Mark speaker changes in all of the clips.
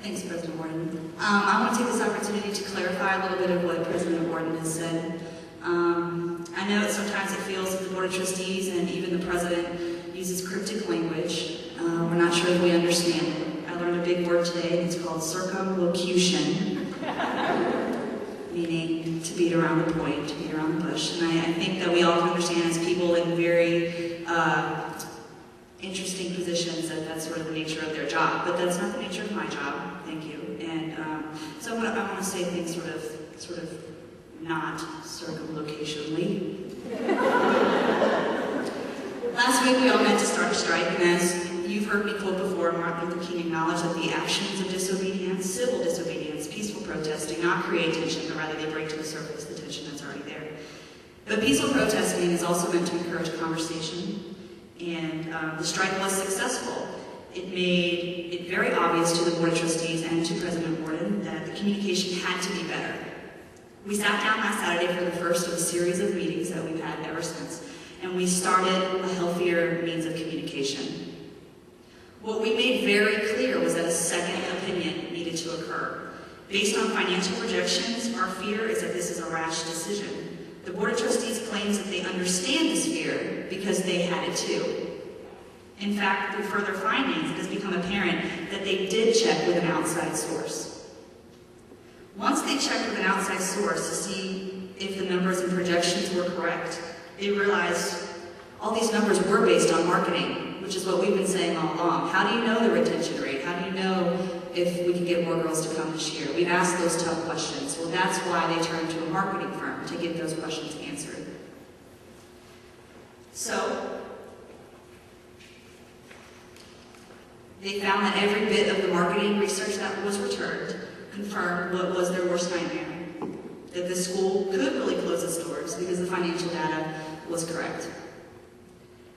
Speaker 1: Thanks, President Warden. I want to take this opportunity to clarify a little bit of what President Warden has said. I know that sometimes it feels that the Board of Trustees and even the President uses cryptic language. We're not sure if we understand it. I learned a big word today, and it's called circumlocution, meaning to beat around the point, to beat around the bush. And I think that we all can understand as people in very interesting positions that that's sort of the nature of their job, but that's not the nature of my job. Thank you. And so I want to say things sort of not circumlocutionally. Last week we all meant to start a strike, and as you've heard me quote before, Martin Luther King acknowledged that the actions of disobedience, civil disobedience, peaceful protest, do not create tension, but rather they bring to the surface the tension that's already there. But peaceful protesting is also meant to encourage conversation, and the strike was successful. It made it very obvious to the Board of Trustees and to President Warden that the communication had to be better. We sat down last Saturday for the first of a series of meetings that we've had ever since, and we started a healthier means of communication. What we made very clear was that a second opinion needed to occur. Based on financial projections, our fear is that this is a rash decision. The Board of Trustees claims that they understand this fear because they had it too. In fact, through further findings, it has become apparent that they did check with an outside source. Once they checked with an outside source to see if the numbers and projections were correct, they realized all these numbers were based on marketing, which is what we've been saying all along. How do you know the retention rate? How do you know if we can get more girls to come this year? We've asked those tough questions. Well, that's why they turned to a marketing firm to get those questions answered. So, they found that every bit of the marketing research that was returned confirmed what was their worst nightmare, that the school could really close its doors because the financial data was correct.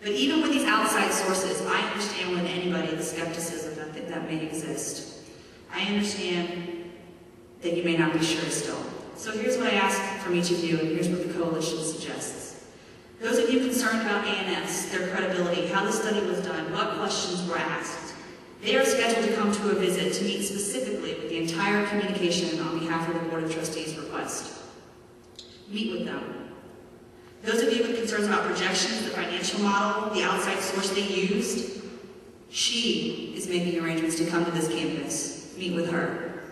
Speaker 1: But even with these outside sources, I understand with anybody the skepticism that may exist. I understand that you may not be sure still. So here's what I ask from each of you, and here's what the coalition suggests. Those of you concerned about A&S, their credibility, how the study was done, what questions were asked, they are scheduled to come to a visit to meet specifically with the entire communication on behalf of the Board of Trustees request. Meet with them. Those of you with concerns about projections, the financial model, the outside source they used, she is making arrangements to come to this campus. Meet with her.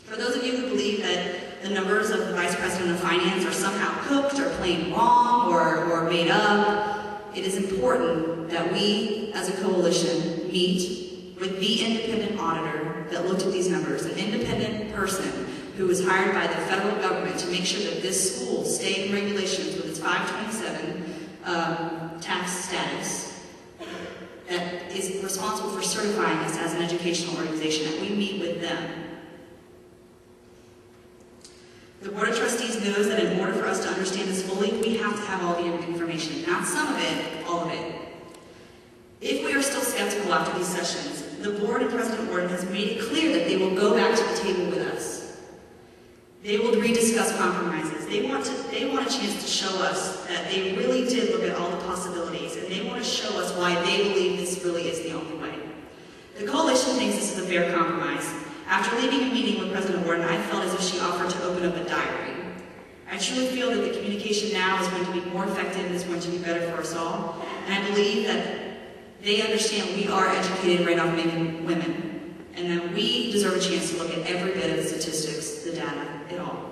Speaker 1: For those of you who believe that the numbers of the Vice President of Finance are somehow cooked or plain wrong or made up, it is important that we as a coalition meet with the independent auditor that looked at these numbers, an independent person who was hired by the federal government to make sure that this school stayed in regulations with its 527 tax status, that is responsible for certifying us as an educational organization, and we meet with them. The Board of Trustees knows that in order for us to understand this fully, we have to have all the information, not some of it, all of it. If we are still skeptical after these sessions, the Board and President Warden has made it clear that they will go back to the table with us. They will rediscuss compromises. They want a chance to show us that they really did look at all the possibilities, and they want to show us why they believe this really is the only way. The coalition thinks this is a fair compromise. After leaving a meeting with President Warden, I felt as if she offered to open up a diary. I truly feel that the communication now is going to be more effective and is going to be better for us all, and I believe that they understand we are educated right off making women, and that we deserve a chance to look at every bit of the statistics, the data, it all.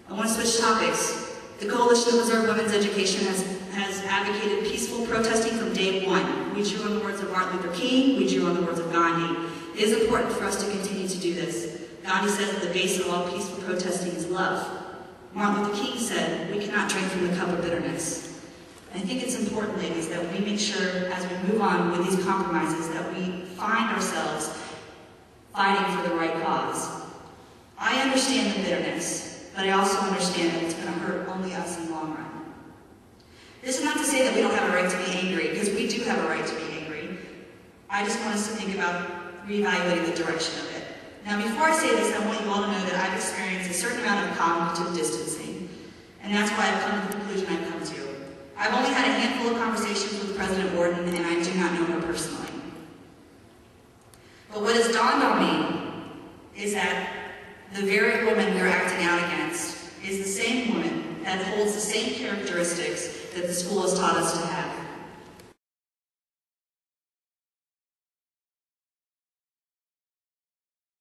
Speaker 1: I want to switch topics. The Coalition to Preserve Women's Education has advocated peaceful protesting from day one. We drew on the words of Martin Luther King, we drew on the words of Gandhi. It is important for us to continue to do this. Gandhi says that the base of all peaceful protesting is love. Martin Luther King said, we cannot drink from the cup of bitterness. I think it's important, ladies, that we make sure as we move on with these compromises that we find ourselves fighting for the right cause. I understand the bitterness, but I also understand that it's going to hurt only us in the long run. This is not to say that we don't have a right to be angry, because we do have a right to be angry. I just want us to think about reevaluating the direction of it. Now, before I say this, I want you all to know that I've experienced a certain amount of cognitive distancing, and that's why I've come to the conclusion I've come to. I've only had a handful of conversations with President Warden, and I do not know her personally. But what has dawned dawned on me is that the very woman we are acting out against is the same woman that holds the same characteristics that the school has taught us to have.